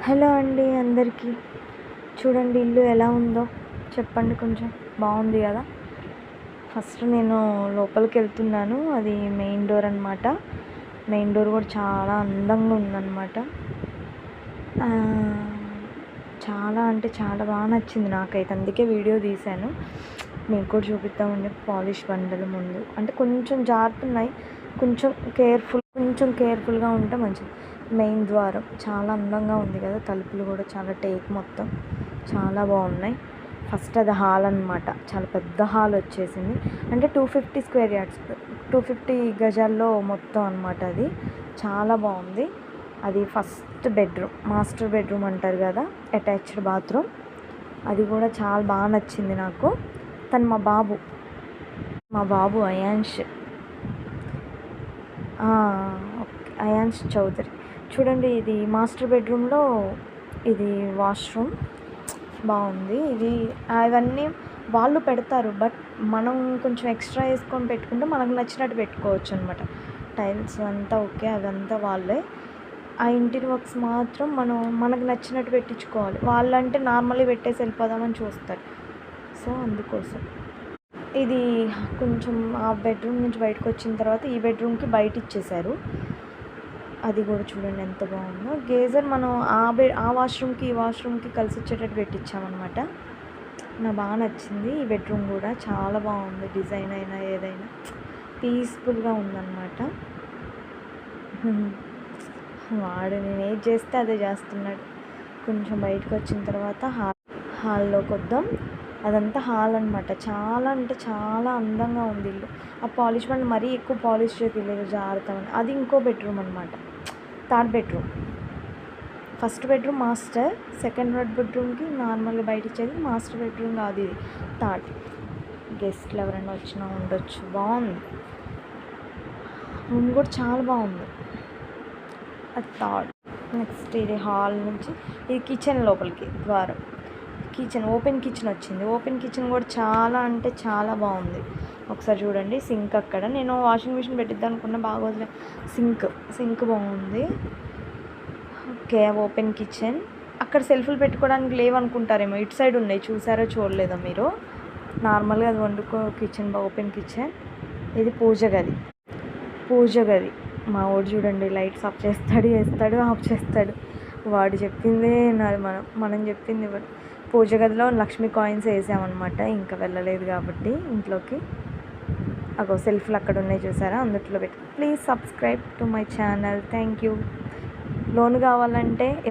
Hello అండి అందరికీ. చూడండి ఇల్లు ఎలా ఉందో చెప్పండి కొంచెం. బాగుంది కదా. ఫస్ట్ నేను లోపలికి వెళ్తున్నాను. అది మెయిన్ డోర్ అనమాట. మెయిన్ డోర్ కూడా చాలా అందంగా ఉందన్నమాట. చాలా అంటే చాలా బాగా నచ్చింది నాకైతే, అందుకే వీడియో తీశాను. మీకు కూడా చూపిద్దామండి. పాలిష్ బండలు ముందు అంటే కొంచెం జారుతున్నాయి, కొంచెం కేర్ఫుల్గా ఉంటే మంచిది. మెయిన్ ద్వారం చాలా అందంగా ఉంది కదా. తలుపులు కూడా చాలా టేక్ మొత్తం చాలా బాగున్నాయి. ఫస్ట్ అది హాల్ అనమాట. చాలా పెద్ద హాల్ వచ్చేసింది. అంటే 250 స్క్వేర్ యార్డ్స్, 250 గజాల్లో మొత్తం అనమాట. అది చాలా బాగుంది. అది ఫస్ట్ బెడ్రూమ్, మాస్టర్ బెడ్రూమ్ అంటారు కదా, అటాచ్డ్ బాత్రూమ్. అది కూడా చాలా బాగా నచ్చింది నాకు. తను మా బాబు అయాన్ష్ అయాన్ష్ చౌదరి. చూడండి ఇది మాస్టర్ బెడ్రూమ్లో ఇది వాష్రూమ్ బాగుంది. ఇది అవన్నీ వాళ్ళు పెడతారు, బట్ మనం కొంచెం ఎక్స్ట్రా వేసుకొని పెట్టుకుంటే మనకు నచ్చినట్టు పెట్టుకోవచ్చు అనమాట. టైల్స్ అంతా ఓకే, అదంతా వాళ్ళే. ఆ ఇంటీరియర్ వర్క్స్ మాత్రం మనకు నచ్చినట్టు పెట్టించుకోవాలి. వాళ్ళంటే నార్మల్గా పెట్టేసి వెళ్ళిపోదామని చూస్తారు. సో అందుకోసం ఇది కొంచెం ఆ బెడ్రూమ్ నుంచి బయటకు వచ్చిన తర్వాత ఈ బెడ్రూమ్కి బయట ఇచ్చేశారు. అది కూడా చూడండి ఎంత బాగుందో. గేజర్ మనం ఆ వాష్రూమ్కి ఈ వాష్రూమ్కి కలిసి వచ్చేటట్టు పెట్టించామన్నమాట. నాకు బాగా నచ్చింది. ఈ బెడ్రూమ్ కూడా చాలా బాగుంది. డిజైన్ అయినా ఏదైనా పీస్ఫుల్గా ఉందన్నమాట. వాడు నేను ఏది చేస్తే అదే చేస్తున్నాడు. కొంచెం బయటకు వచ్చిన తర్వాత హాల్లోకి వద్దాం. అదంతా హాల్ అనమాట. చాలా అంటే చాలా అందంగా ఉంది ఇల్లు. ఆ పాలిష్ బండ్ మరీ ఎక్కువ పాలిష్ చేయలేదు, జాగ్రత్తగా. అది ఇంకో బెడ్రూమ్ అనమాట, third bedroom. First bedroom master, second బెడ్రూమ్కి నార్మల్గా బయట ఇచ్చేది మాస్టర్ బెడ్రూమ్ కాదు, ఇది థర్డ్. గెస్ట్లు ఎవరైనా వచ్చినా ఉండొచ్చు. బాగుంది రూమ్ కూడా చాలా బాగుంది. అది థర్డ్. నెక్స్ట్ ఇది హాల్ నుంచి ఇది కిచెన్ లోపలికి ద్వారం. ఓపెన్ కిచెన్ వచ్చింది. ఓపెన్ కిచెన్ కూడా చాలా అంటే చాలా బాగుంది. ఒకసారి చూడండి. సింక్ అక్కడ నేను వాషింగ్ మిషన్ పెట్టిద్దాం అనుకున్న, బాగోదులే. సింక్ బాగుంది. Okay, open kitchen. అక్కడ సెల్ఫ్లు పెట్టుకోవడానికి లేవనుకుంటారేమో, ఇటు సైడ్ ఉన్నాయి. చూసారో చూడలేదా మీరు? నార్మల్గా అది కిచెన్, ఓపెన్ కిచెన్. ఇది పూజ గది. మా వాడు చూడండి లైట్స్ ఆఫ్ చేస్తాడు, వేస్తాడు, ఆఫ్ చేస్తాడు. వాడు చెప్పిందే నాది, మనం చెప్పింది ఇవ్వడు. పూజ గదిలో లక్ష్మీ కాయిన్స్ వేసామన్నమాట. ఇంకా వెళ్ళలేదు కాబట్టి ఇంట్లోకి. అగో సెల్ఫ్లు అక్కడ ఉన్నాయి చూసారా, అందుట్లో పెట్టి. Please subscribe to my channel. Thank you. Loan కావాలంటే